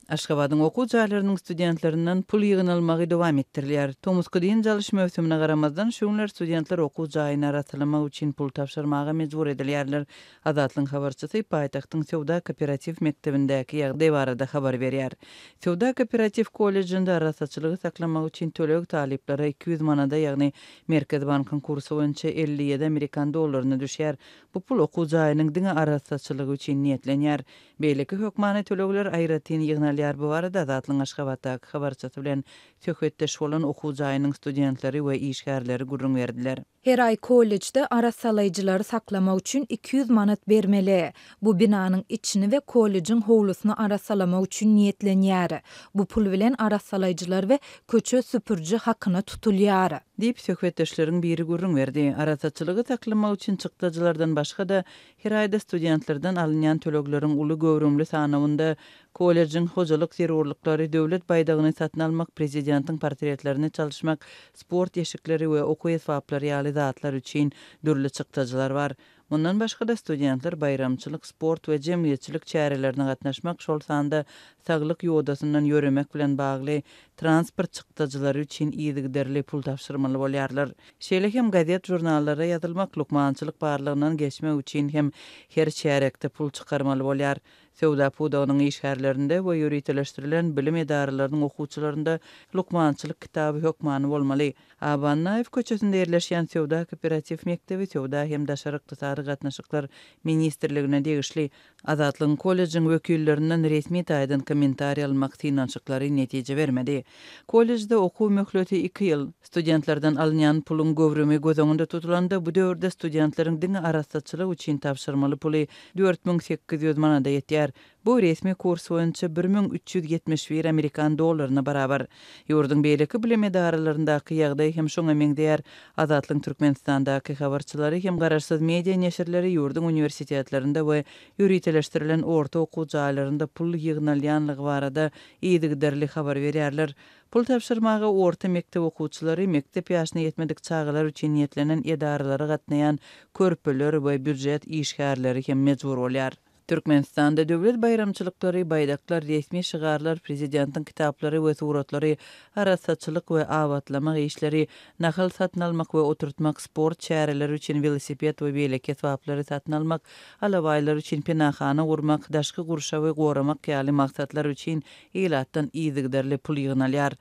Aşgabatyň okuw jaýlarynyň studentlerinden pul ýygnalmagy dowam etdirilýär. Tomuska diýen jalyş mövsümine garamazdan şuňlar studentler okuw jaýyna ratlamak üçin pul tapşyrmaga mejbur edilýärler. Azatlyň habarçysy paýtagtyň Sewda Kooperativ mektebindäki ýagdaý barada habar berýär. Sewda Kooperativ kolleджинде rasaçylygy saklamak üçin tölek talyplary 200 manada, ýagny Merkez Bankyň kursy boýunça 57 Amerikan dollaryna düşýär. Bu pul okuw jaýynyň diňe rasaçylygy üçin niýetlenýär. Beýleki hökmany tölekler aýratyn ýygnalýar. Bu arada Azatlyň Aşgabatdaky habarçysy bilen söhbetdeş bolan okuw jaýynyň studentleri we işgärleri gurrun berdiler. Her ay kolleçde ara salayjylary saklamak üçin 200 manat bermeli. Bu binanyň içini we kollejiň howlusyny ara salamak üçin niýetlenýär. Bu pul bilen ara salayjylar we köçe süpürji hakyna tutulýar. Diýip söhbetdeşleriň biri gurrun berdi. Arasaçylygy saklamak üçin çykdyjylardan başga da her aýda studentlerden alynýan tölekleriň uly göwrümli sanawynda kollejiň hojalyk zerurlyklary, döwlet baýdagyny satyn almak, prezidentiň portretlerini çalışmak, sport ýeşikleri we okuw esbaplary ýaly zatlar üçin dürli çykdyjylar bar. Bundan başga da studentler bayramçylyk, sport we jemgyýetçilik çärelerine gatnaşmak, şol sanda saglyk ýodasyndan ýöremek bilen bagly transport çykdyjylary üçin ýygyderli pul tapşyrmaly bolýarlar. Şeýle hem gazet jurnallara ýazylmak, lukmançylyk barlygyndan geçmek üçin hem her çärekde pul çykarmaly bolýar. Sewda pudagynyň işgärlerinde we ýöreteleşdirilen bilim edaralarynyň okuwçylarynda lukmançylyk kitaby hökmany bolmaly. Abannaýew köçesinde ýerleşýän Sewda Kooperativ mektebi Sewda hem daşary ykdysady gatnaşyklar ministrligine degişli Azatlyň kollejiň wekillerinden resmi taýdan kommentariýa almak synançyklary netije bermedi. Kollejde okuw möhleti 2 ýyl. Studentlerden alynýan pulun göwrümi göz öňünde tutulanda bu döwürde studentleriň diňe arasaçylyk üçin tapşyrmaly puly 4800 manada ýetýär. Bu resmi kurs boýunça 1371 Amerikan dollaryna barabar. Ýurdun beýleki bilim edaralaryndaky ýagdaý hem şoňa meňdeýär. Azatlyň Türkmenistandaky habarçylary hem garaşsyz media neşirleri ýurdun universitetlerinde we ýöreteleşdirilen orta okuw jaýlarynda pul ýygnalýanlygy barada ýygyderli habar berýärler. Pul tapşyrmaga orta mektep okuwçylary mektep ýaşyna ýetmedik çağlar üçin niýetlenen edarlara gatnaýan körpeler we büdjet işgärleri hem mejbur bolýar. Türkmenistanda döwlet bayramçylyklary, baýdaklar, resmi şygarlar, prezidentiň kitaplary we suratlary, arasaçylyk we awatlamak işleri, nahal satyn almak we oturtmak, sport çäreleri üçin velosiped we beýleki esbaplary satyn almak, alabaýlar üçin penahana gurmak, daşky gurşa we goramak ýaly maksatlar üçin elatdan ýygyderli pul ýygnalýar.